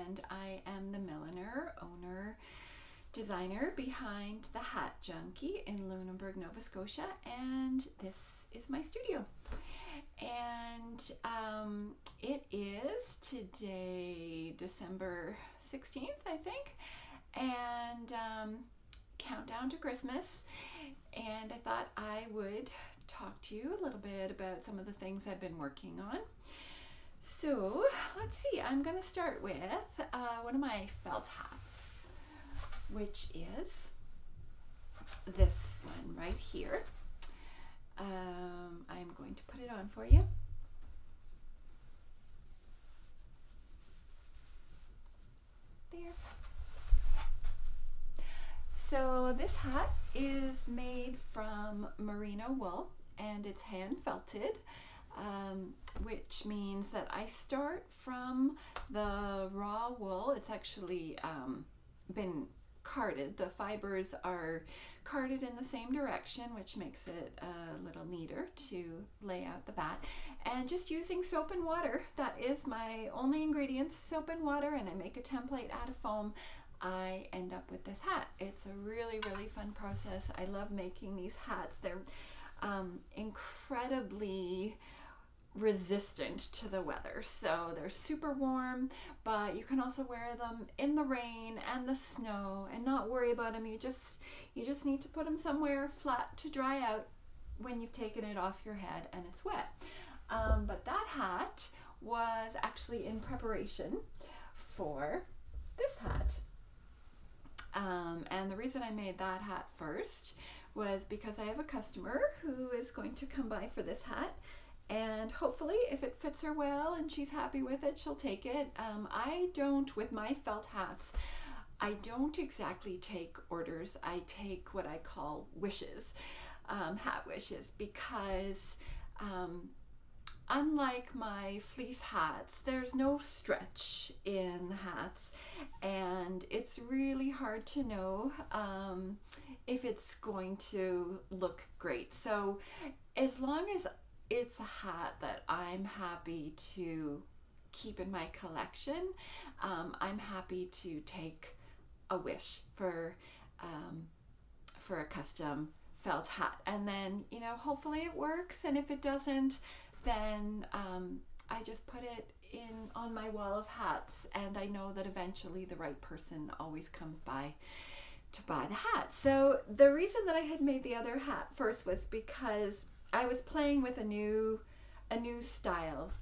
and I am the milliner, owner, designer behind the Hat Junkie in Lunenburg, Nova Scotia, and this is my studio. And it is today December 16th, I think, and countdown to Christmas, and I thought I would talk to you a little bit about some of the things I've been working on. So let's see, I'm going to start with one of my felt hats, which is this one right here. I'm going to put it on for you. There. So this hat is made from merino wool, and it's hand felted, which means that I start from the raw wool. It's actually been carded. The fibers are carded in the same direction, which makes it a little neater to lay out the bat. And just using soap and water, that is my only ingredients, soap and water, and I make a template out of foam. I end up with this hat. It's a really, really fun process. I love making these hats. They're incredibly resistant to the weather, so they're super warm, but you can also wear them in the rain and the snow and not worry about them. You just need to put them somewhere flat to dry out when you've taken it off your head and it's wet. But that hat was actually in preparation for this hat. And the reason I made that hat first was because I have a customer who is going to come by for this hat, and hopefully if it fits her well and she's happy with it, she'll take it. I don't, with my felt hats, I don't exactly take orders. I take what I call wishes, hat wishes, because unlike my fleece hats, there's no stretch in hats, and it's really hard to know if it's going to look great. So as long as it's a hat that I'm happy to keep in my collection, I'm happy to take a wish for a custom felt hat, and then, you know, hopefully it works, and if it doesn't, then I just put it in on my wall of hats, and I know that eventually the right person always comes by to buy the hat. So the reason that I had made the other hat first was because I was playing with a new style.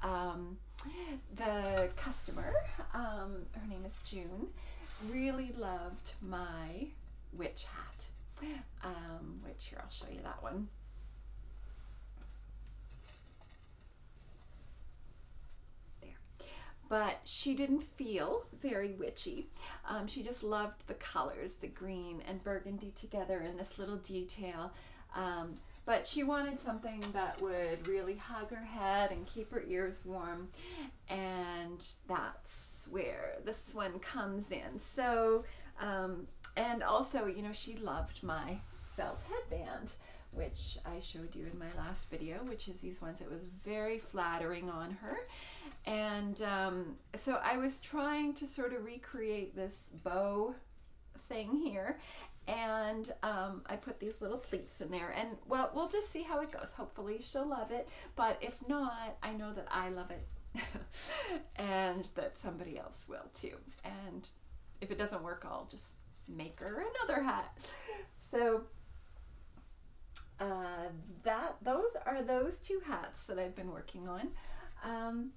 The customer, her name is June, really loved my witch hat, which here, I'll show you that one. But she didn't feel very witchy. She just loved the colors, the green and burgundy together in this little detail. But she wanted something that would really hug her head and keep her ears warm. And that's where this one comes in. So, and also, you know, she loved my felt headband, which I showed you in my last video, which is these ones. It was very flattering on her. And so I was trying to sort of recreate this bow thing here, and I put these little pleats in there, and well, we'll just see how it goes. Hopefully she'll love it, but if not, I know that I love it and that somebody else will too. And if it doesn't work, I'll just make her another hat. So those are those two hats that I've been working on.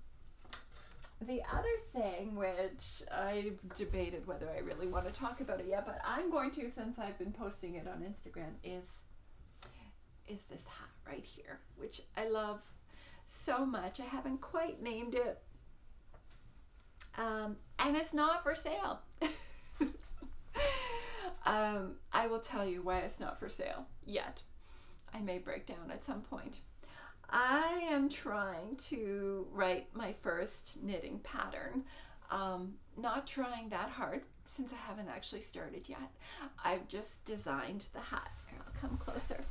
The other thing, which I've debated whether I really want to talk about it yet, but I'm going to, since I've been posting it on Instagram, is this hat right here, which I love so much. I haven't quite named it, and it's not for sale. I will tell you why it's not for sale yet. I may break down at some point. I am trying to write my first knitting pattern. Not trying that hard since I haven't actually started yet. I've just designed the hat. Here, I'll come closer.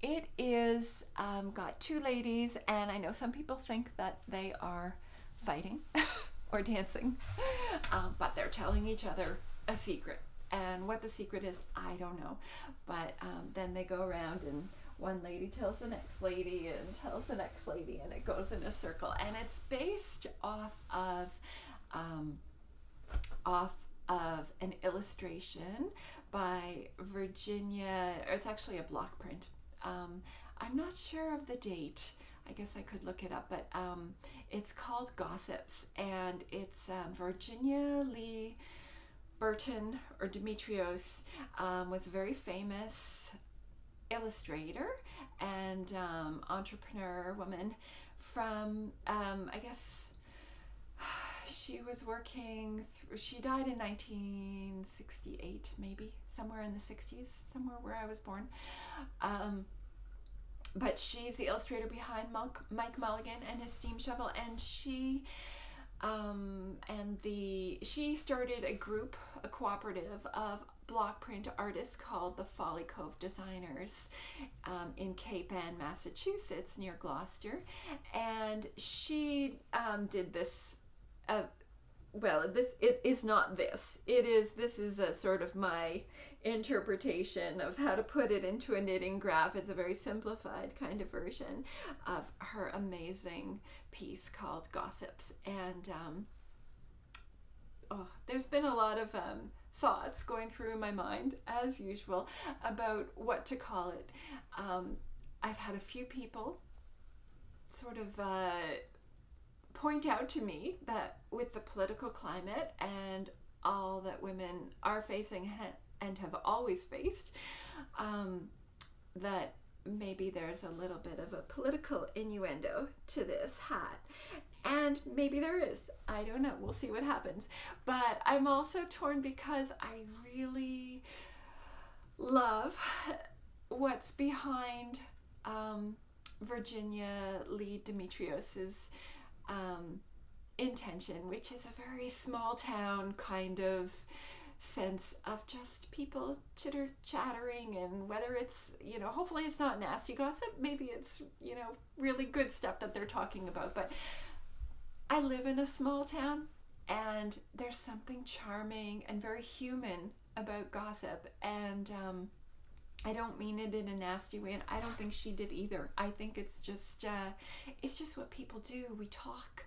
It is got two ladies, and I know some people think that they are fighting or dancing. But they're telling each other a secret. And what the secret is, I don't know. But then they go around and one lady tells the next lady and tells the next lady, and it goes in a circle. And it's based off of an illustration by Virginia, or it's actually a block print. I'm not sure of the date. I guess I could look it up, but it's called Gossips, and it's Virginia Lee Burton, or Demetrios, was a very famous illustrator and entrepreneur woman from, I guess she was working, she died in 1968, maybe, somewhere in the 60s, somewhere where I was born. But she's the illustrator behind Mike Mulligan and his Steam Shovel, and she started a cooperative of block print artists called the Folly Cove Designers in Cape Ann, Massachusetts, near Gloucester. And she did this, this is a sort of my interpretation of how to put it into a knitting graph. It's a very simplified kind of version of her amazing piece called Gossips. And there's been a lot of thoughts going through my mind, as usual, about what to call it. I've had a few people sort of point out to me that with the political climate and all that women are facing and have always faced, that maybe there's a little bit of a political innuendo to this hat. And maybe there is. I don't know. We'll see what happens. But I'm also torn because I really love what's behind Virginia Lee Demetrios's intention, which is a very small town kind of sense of just people chattering, and whether it's, hopefully it's not nasty gossip, maybe it's, really good stuff that they're talking about. But I live in a small town, and there's something charming and very human about gossip, and I don't mean it in a nasty way, and I don't think she did either. I think it's just what people do. We talk,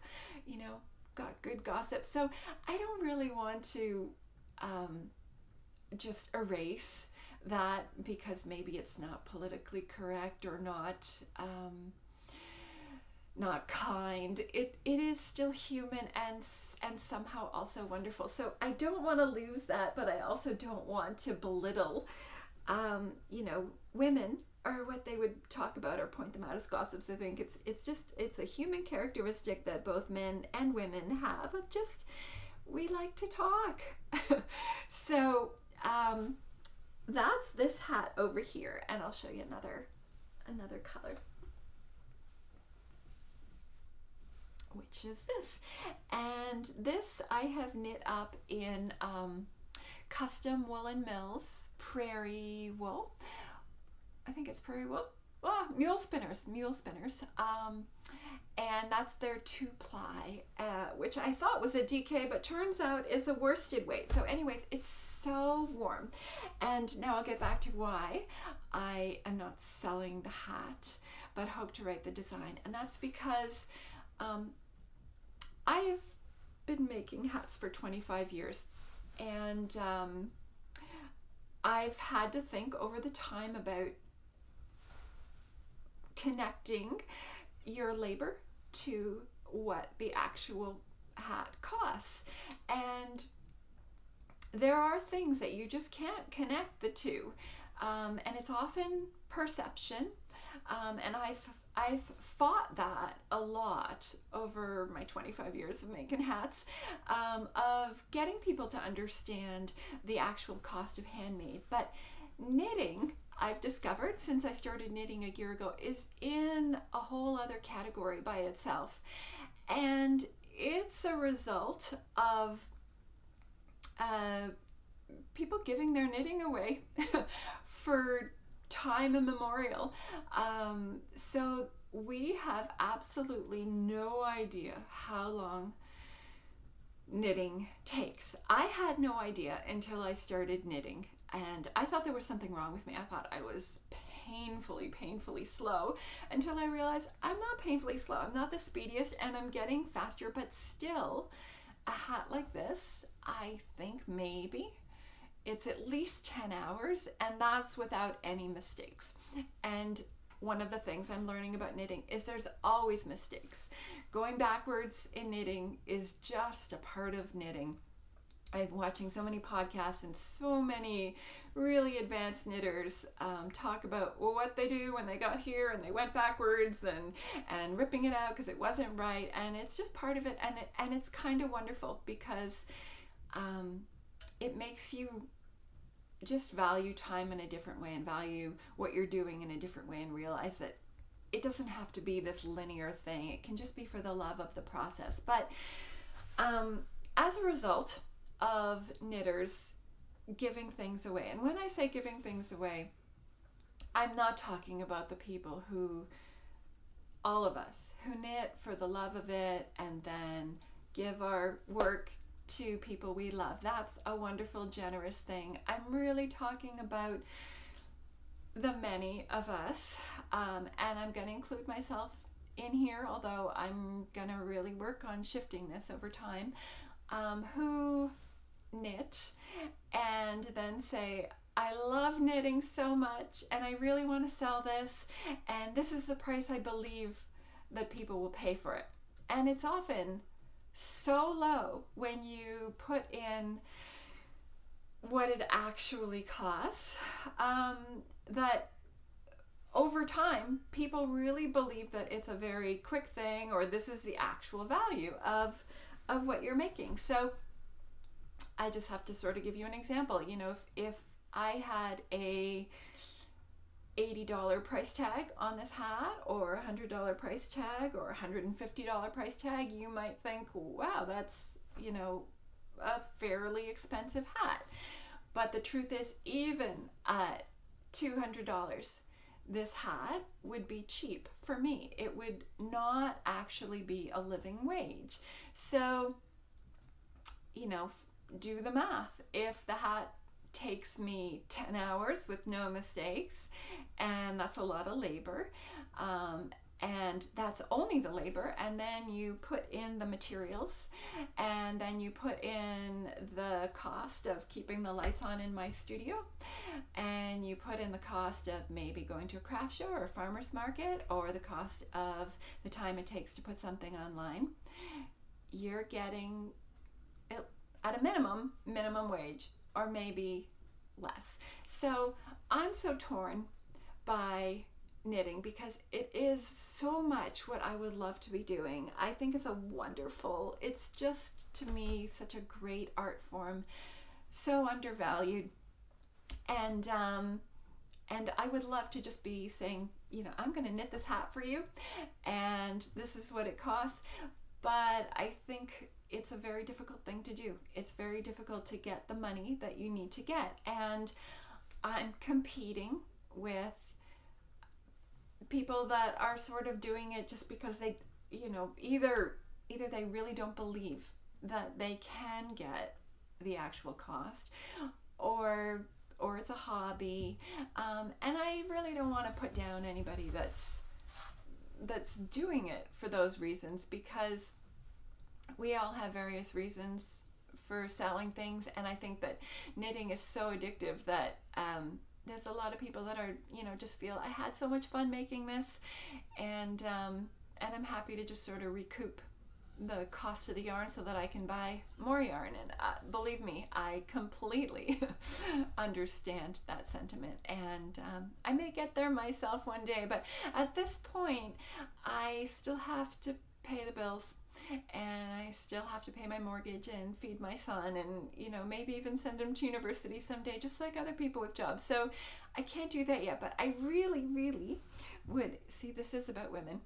got good gossip. So I don't really want to just erase that because maybe it's not politically correct or not kind. It is still human and somehow also wonderful. So I don't want to lose that, but I also don't want to belittle women, or what they would talk about or point them out as gossips. I think it's a human characteristic that both men and women have, of just, we like to talk. So that's this hat over here, and I'll show you another color, which is this. And this I have knit up in Custom Woolen Mills Prairie Wool. I think it's Prairie Wool. Mule spinners. And that's their 2-ply, which I thought was a DK, but turns out is a worsted weight. So anyways, it's so warm. And now I'll get back to why I am not selling the hat, but hope to write the design. And that's because I've been making hats for 25 years. And I've had to think over the time about connecting your labor to what the actual hat costs. And there are things that you just can't connect the two. And it's often perception. And I've fought that a lot over my 25 years of making hats, of getting people to understand the actual cost of handmade. But knitting, I've discovered since I started knitting a year ago, is in a whole other category by itself. And it's a result of people giving their knitting away for time immemorial. So we have absolutely no idea how long knitting takes. I had no idea until I started knitting, and I thought there was something wrong with me. I thought I was painfully slow, until I realized I'm not painfully slow. I'm not the speediest, and I'm getting faster, but still, a hat like this, I think maybe it's at least 10 hours, and that's without any mistakes. And one of the things I'm learning about knitting is there's always mistakes. Going backwards in knitting is just a part of knitting. I'm watching so many podcasts and so many really advanced knitters talk about what they do when they got here and they went backwards and ripping it out because it wasn't right, and it's just part of it, and it's kind of wonderful because it makes you just value time in a different way and value what you're doing in a different way, and realize that it doesn't have to be this linear thing. It can just be for the love of the process. But as a result of knitters giving things away, and when I say giving things away, I'm not talking about the people who, all of us, who knit for the love of it and then give our work to people we love. That's a wonderful, generous thing. I'm really talking about the many of us, and I'm going to include myself in here, although I'm going to really work on shifting this over time, who knit and then say, I love knitting so much and I really want to sell this, and this is the price I believe that people will pay for it. And it's often so low when you put in what it actually costs, that over time people really believe that it's a very quick thing, or this is the actual value of what you're making. So I just have to sort of give you an example. You know, if I had a $80 price tag on this hat, or a $100 price tag, or a $150 price tag, you might think, wow, that's, you know, a fairly expensive hat. But the truth is, even at $200, this hat would be cheap for me. It would not actually be a living wage. So, you know, do the math. If the hat takes me 10 hours with no mistakes, and that's a lot of labor, and that's only the labor, and then you put in the materials, and then you put in the cost of keeping the lights on in my studio, and you put in the cost of maybe going to a craft show or a farmer's market, or the cost of the time it takes to put something online, you're getting, at a minimum wage, or maybe less. So I'm so torn by knitting because it is so much what I would love to be doing. I think it's it's just, to me, such a great art form, so undervalued, and I would love to just be saying, you know, I'm going to knit this hat for you and this is what it costs. But I think it's a very difficult thing to do. It's very difficult to get the money that you need to get. And I'm competing with people that are sort of doing it just because they, you know, either they really don't believe that they can get the actual cost, or it's a hobby. And I really don't want to put down anybody that's doing it for those reasons, because we all have various reasons for selling things, and I think that knitting is so addictive that there's a lot of people that are, you know, just feel, I had so much fun making this, and I'm happy to just sort of recoup the cost of the yarn so that I can buy more yarn. And believe me, I completely understand that sentiment, and I may get there myself one day, but at this point I still have to pay the bills, and I still have to pay my mortgage and feed my son, and, you know, maybe even send him to university someday, just like other people with jobs. So I can't do that yet, but I really would. See, this is about women.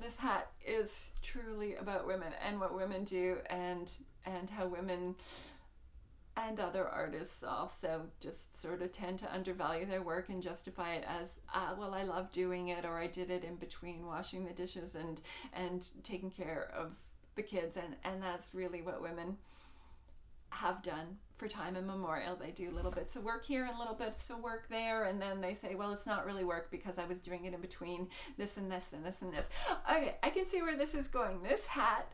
This hat is truly about women and what women do, and how women and other artists also just sort of tend to undervalue their work and justify it as, well, I love doing it, or I did it in between washing the dishes and taking care of the kids, and that's really what women have done for time immemorial. They do little bits of work here and little bits of work there, and then they say, well, it's not really work because I was doing it in between this and this and this and this. Okay, I can see where this is going. This hat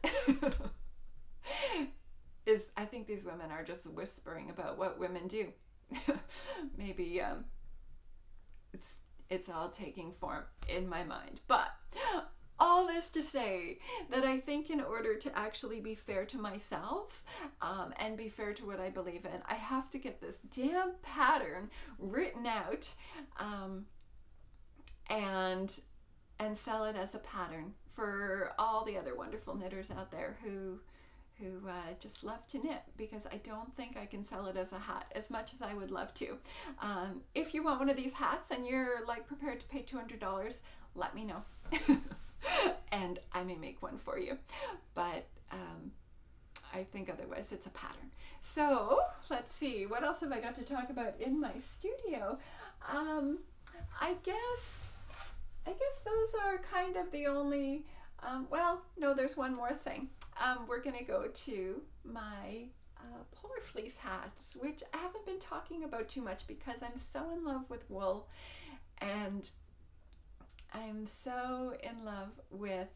is, I think these women are just whispering about what women do. Maybe it's all taking form in my mind. But all this to say that I think in order to actually be fair to myself and be fair to what I believe in, I have to get this damn pattern written out and sell it as a pattern for all the other wonderful knitters out there who just love to knit, because I don't think I can sell it as a hat as much as I would love to. If you want one of these hats and you're like prepared to pay $200, let me know. And I may make one for you, but I think otherwise it's a pattern. So let's see, what else have I got to talk about in my studio? I guess those are kind of the only, well, no, there's one more thing. We're gonna go to my polar fleece hats, which I haven't been talking about too much because I'm so in love with wool, and I'm so in love with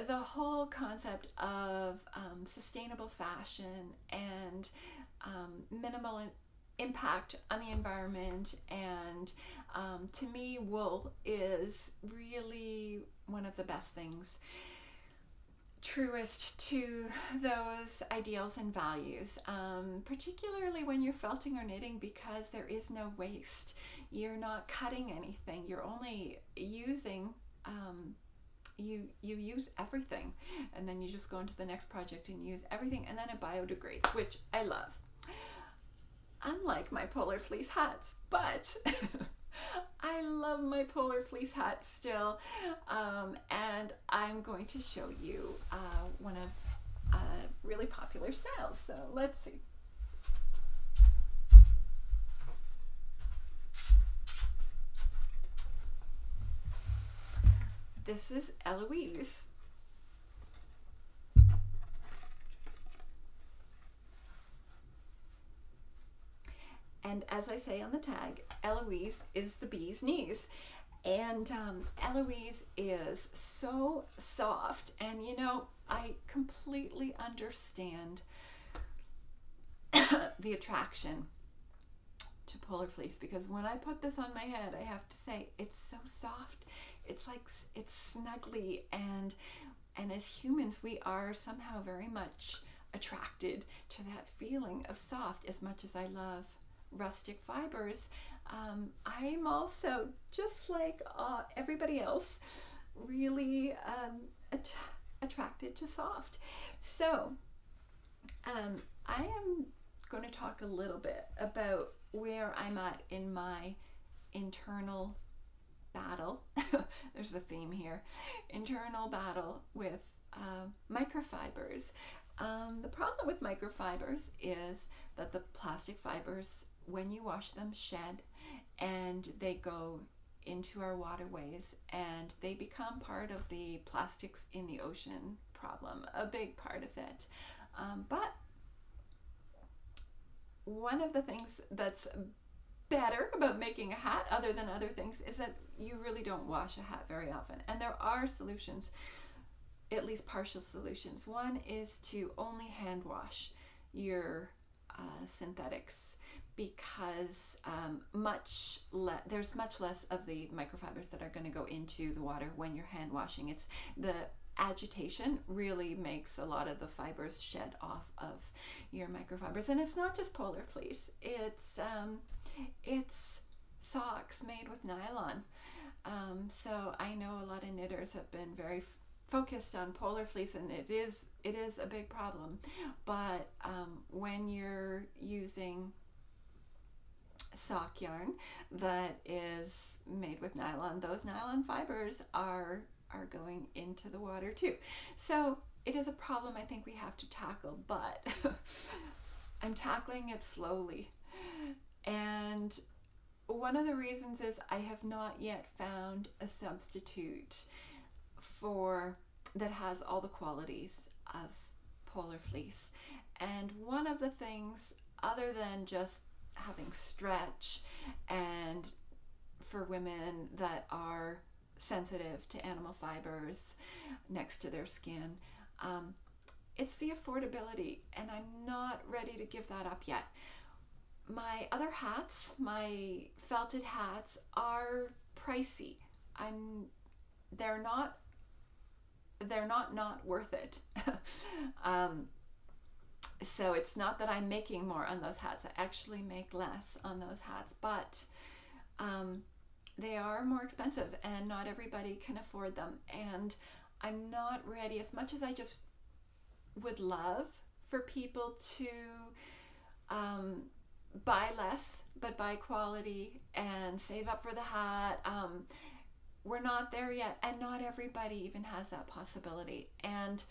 the whole concept of sustainable fashion and minimal impact on the environment. And to me, wool is really one of the best things, truest to those ideals and values, particularly when you're felting or knitting, because there is no waste. You're not cutting anything, you're only using, you use everything, and then you just go into the next project and use everything, and then it biodegrades, which I love. Unlike my polar fleece hats, but I love my polar fleece hat still, and I'm going to show you one of really popular styles. So let's see. This is Eloise. And as I say on the tag, Eloise is the bee's knees. And Eloise is so soft. And you know, I completely understand the attraction to polar fleece, because when I put this on my head, I have to say, it's so soft. It's like, it's snuggly, and as humans, we are somehow very much attracted to that feeling of soft. As much as I love rustic fibers, I'm also, just like everybody else, really attracted to soft. So I am going to talk a little bit about where I'm at in my internal battle. There's a theme here. Internal battle with microfibers. The problem with microfibers is that the plastic fibers, when you wash them, shed, and they go into our waterways, and they become part of the plastics in the ocean problem, a big part of it. But one of the things that's better about making a hat, other than other things, is that you really don't wash a hat very often. And there are solutions, at least partial solutions. One is to only hand wash your synthetics, because there's much less of the microfibers that are going to go into the water when you're hand washing. It's the agitation really makes a lot of the fibers shed off of your microfibers. And it's not just polar fleece, it's socks made with nylon. So I know a lot of knitters have been very focused on polar fleece, and it is a big problem. But when you're using sock yarn that is made with nylon, those nylon fibers are going into the water too. So it is a problem I think we have to tackle, but I'm tackling it slowly. And one of the reasons is I have not yet found a substitute for that has all the qualities of polar fleece. And one of the things, other than just having stretch, and for women that are sensitive to animal fibers next to their skin, it's the affordability, and I'm not ready to give that up yet. My other hats, my felted hats, are pricey. They're not worth it. So it's not that I'm making more on those hats. I actually make less on those hats, but they are more expensive, and not everybody can afford them. And I'm not ready, as much as I just would love for people to buy less but buy quality and save up for the hat. We're not there yet, and not everybody even has that possibility. And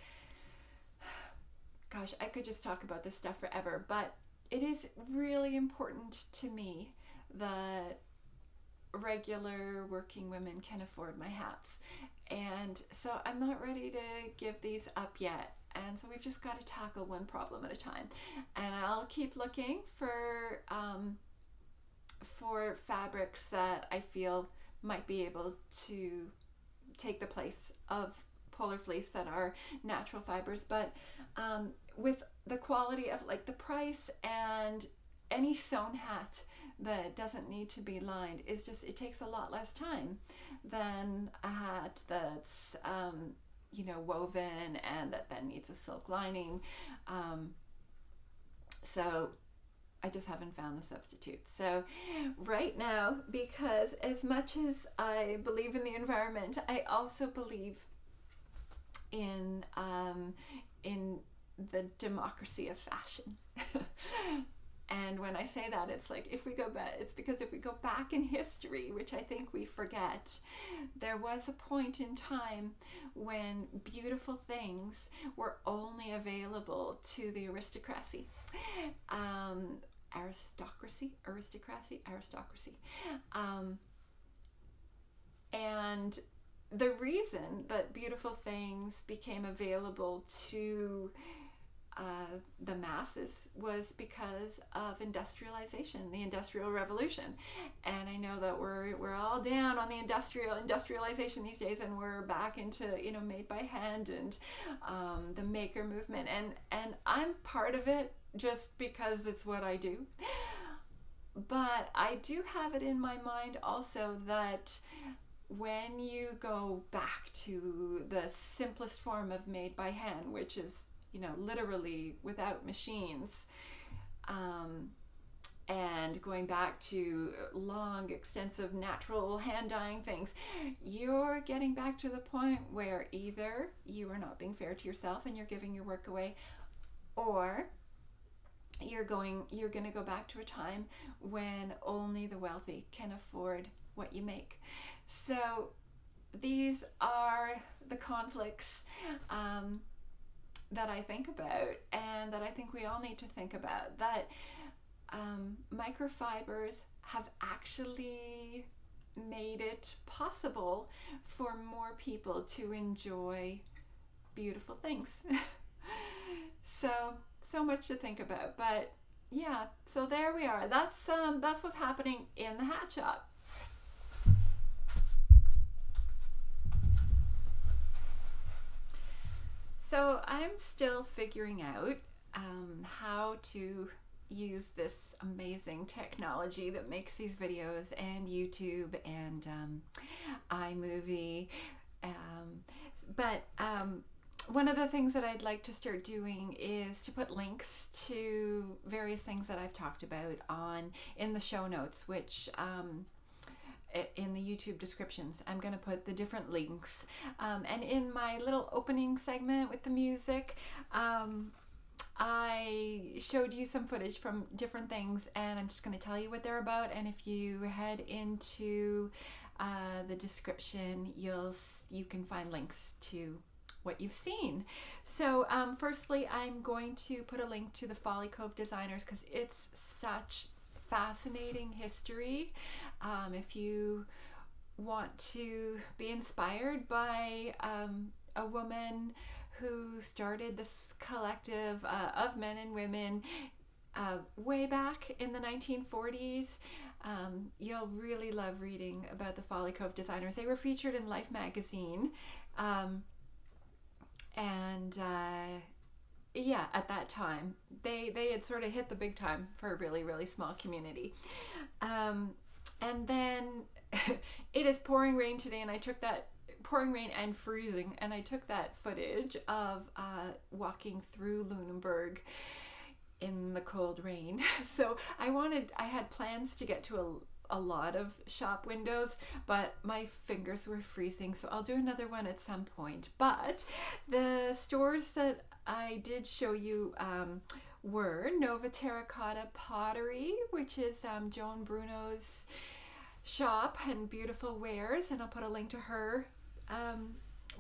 gosh, I could just talk about this stuff forever, but it is really important to me that regular working women can afford my hats. And so I'm not ready to give these up yet. And so we've just got to tackle one problem at a time. And I'll keep looking for fabrics that I feel might be able to take the place of polar fleece, that are natural fibers, but with the quality of, like, the price, and any sewn hat that doesn't need to be lined is just, it takes a lot less time than a hat that's woven and that then needs a silk lining. So I just haven't found the substitute. So right now, because as much as I believe in the environment, I also believe in the democracy of fashion. And when I say that, it's like, if we go back, it's because if we go back in history, which I think we forget, there was a point in time when beautiful things were only available to the aristocracy. Aristocracy. And the reason that beautiful things became available to the masses was because of industrialization, the Industrial Revolution. And I know that we're all down on the industrialization these days, and we're back into made by hand and the maker movement, and I'm part of it just because it's what I do. But I do have it in my mind also that when you go back to the simplest form of made by hand, which is literally without machines, and going back to long, extensive, natural hand dyeing things, you're getting back to the point where either you are not being fair to yourself and you're giving your work away, or you're going to go back to a time when only the wealthy can afford what you make. So these are the conflicts that I think about, and that I think we all need to think about, that microfibers have actually made it possible for more people to enjoy beautiful things. So much to think about. But yeah, so there we are. That's what's happening in the hat shop. So I'm still figuring out how to use this amazing technology that makes these videos, and YouTube and iMovie. But one of the things that I'd like to start doing is to put links to various things that I've talked about in the show notes, which in the YouTube descriptions. I'm going to put the different links. And in my little opening segment with the music, I showed you some footage from different things, and I'm just going to tell you what they're about. And if you head into the description, you can find links to what you've seen. So firstly, I'm going to put a link to the Folly Cove designers, because it's such fascinating history. If you want to be inspired by a woman who started this collective of men and women way back in the 1940s. You'll really love reading about the Folly Cove designers. They were featured in Life magazine. Yeah, at that time, they had sort of hit the big time for a really, really small community. And then it is pouring rain today, and I took that, pouring rain and freezing, and I took that footage of walking through Lunenburg in the cold rain. So I had plans to get to a lot of shop windows, but my fingers were freezing, so I'll do another one at some point. But the stores that I did show you were Nova Terracotta Pottery, which is Joan Bruno's shop and beautiful wares, and I'll put a link to her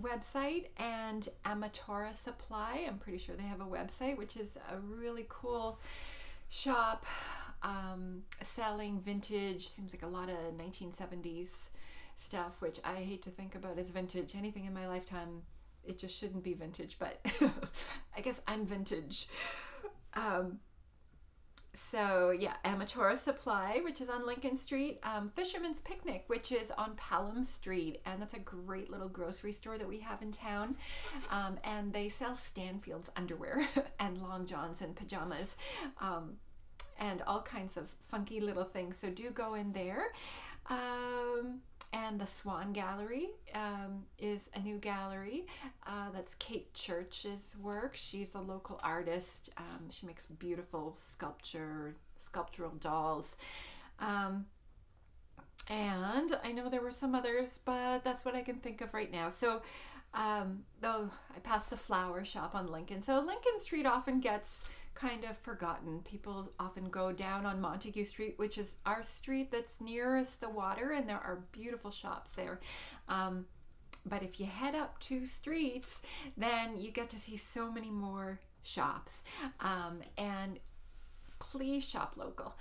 website, and Amatora Supply. I'm pretty sure they have a website, which is a really cool shop selling vintage, seems like a lot of 1970s stuff, which I hate to think about as vintage. Anything in my lifetime, it just shouldn't be vintage, but I guess I'm vintage. So yeah, Amatora Supply, which is on Lincoln Street, Fisherman's Picnic, which is on Pelham Street, and that's a great little grocery store that we have in town, and they sell Stanfield's underwear and long johns and pajamas, and all kinds of funky little things, so do go in there. And the Swan Gallery is a new gallery. That's Kate Church's work. She's a local artist. She makes beautiful sculptural dolls. And I know there were some others, but that's what I can think of right now. So, though I passed the flower shop on Lincoln. So Lincoln Street often gets kind of forgotten. People often go down on Montague Street, which is our street that's nearest the water, and there are beautiful shops there. But if you head up 2 streets, then you get to see so many more shops. And please shop local.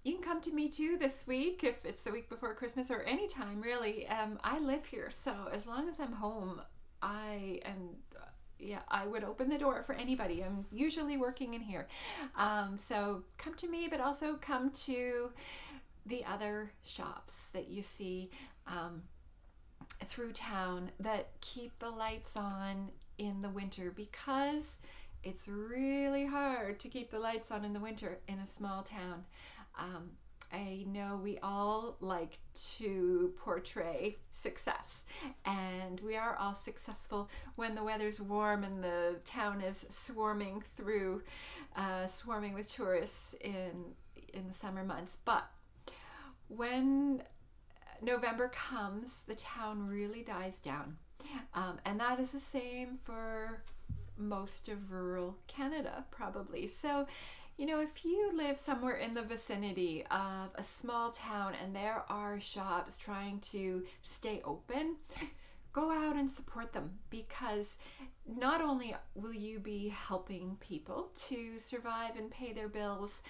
You can come to me too this week if it's the week before Christmas, or anytime really. I live here, so as long as I'm home, I would open the door for anybody. I'm usually working in here. So come to me, but also come to the other shops that you see through town that keep the lights on in the winter, because it's really hard to keep the lights on in the winter in a small town. I know we all like to portray success, and we are all successful when the weather's warm and the town is swarming with tourists in the summer months. But when November comes, the town really dies down, and that is the same for most of rural Canada, probably. So, you know, if you live somewhere in the vicinity of a small town and there are shops trying to stay open, go out and support them, because not only will you be helping people to survive and pay their bills,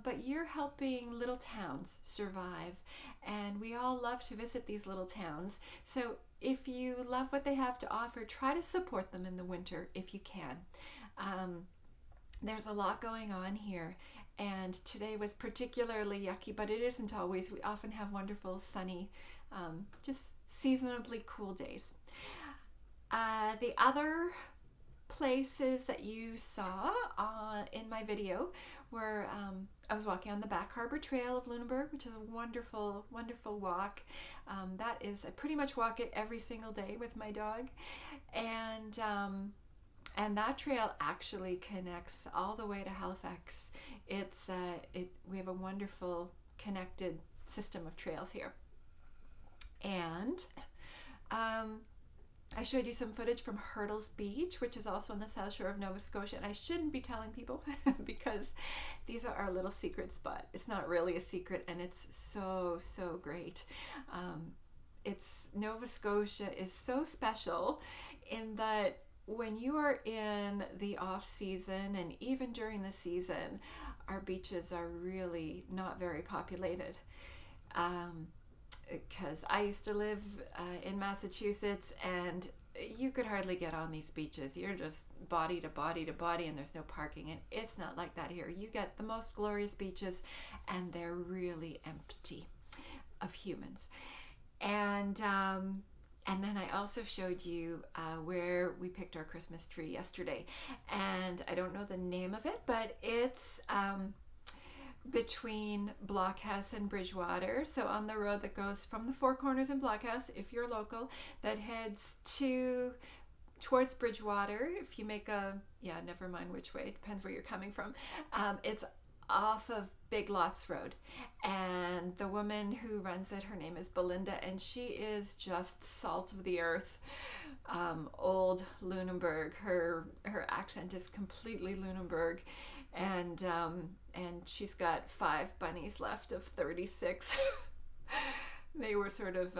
but you're helping little towns survive. And we all love to visit these little towns. So if you love what they have to offer, try to support them in the winter if you can. There's a lot going on here, and today was particularly yucky, but it isn't always. We often have wonderful, sunny, just seasonably cool days. The other places that you saw in my video were, I was walking on the Back Harbor Trail of Lunenburg, which is a wonderful, wonderful walk. That is, I pretty much walk it every single day with my dog, and that trail actually connects all the way to Halifax. We have a wonderful connected system of trails here. And I showed you some footage from Hurdles Beach, which is also on the south shore of Nova Scotia. And I shouldn't be telling people because these are our little secrets, but it's not really a secret, and it's so, so great. Nova Scotia is so special in that when you are in the off season, and even during the season, our beaches are really not very populated. Because I used to live in Massachusetts, and you could hardly get on these beaches. You're just body to body to body, and there's no parking. And it's not like that here. You get the most glorious beaches, and they're really empty of humans. And then I also showed you where we picked our Christmas tree yesterday. And I don't know the name of it, but it's between Blockhouse and Bridgewater. So on the road that goes from the Four Corners in Blockhouse, if you're local, that heads towards Bridgewater. If you make never mind which way, it depends where you're coming from. It's off of Big Lots Road, and the woman who runs it, her name is Belinda, and she is just salt of the earth. Old Lunenburg. Her accent is completely Lunenburg, and she's got 5 bunnies left of 36. They were sort of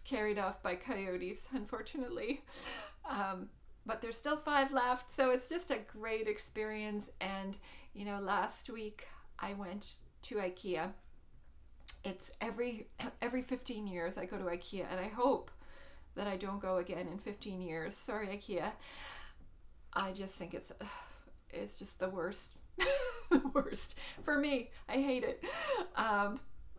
carried off by coyotes, unfortunately. But there's still 5 left, so it's just a great experience. And you know, last week I went to IKEA. It's every 15 years I go to IKEA, and I hope that I don't go again in 15 years. Sorry, IKEA. I just think it's just the worst. The worst for me. I hate it.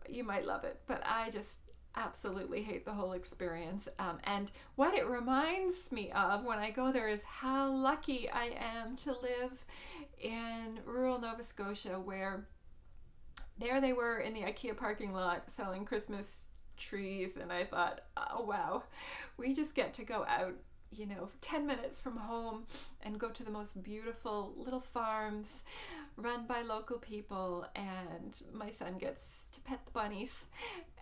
You might love it, but I just absolutely hate the whole experience. And what it reminds me of when I go there is how lucky I am to live in rural Nova Scotia, where there they were in the IKEA parking lot selling Christmas trees, and I thought, oh wow, we just get to go out, you know, 10 minutes from home and go to the most beautiful little farms run by local people, and my son gets to pet the bunnies,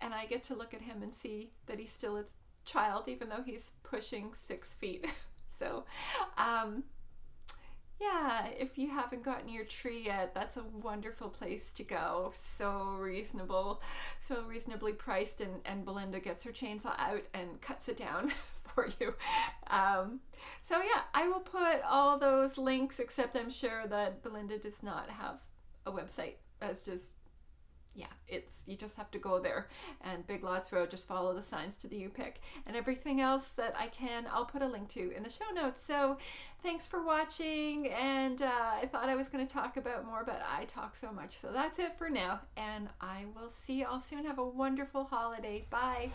and I get to look at him and see that he's still a child even though he's pushing 6 feet. So yeah, if you haven't gotten your tree yet, that's a wonderful place to go. So reasonable, so reasonably priced, and Belinda gets her chainsaw out and cuts it down for you. So yeah, I will put all those links, except I'm sure that Belinda does not have a website. It's just, yeah, you just have to go there, and Big Lots Road, just follow the signs to the U-pick, and everything else that I can, I'll put a link to in the show notes. So thanks for watching, and I thought I was going to talk about more, but I talk so much. So that's it for now, and I will see you all soon. Have a wonderful holiday. Bye.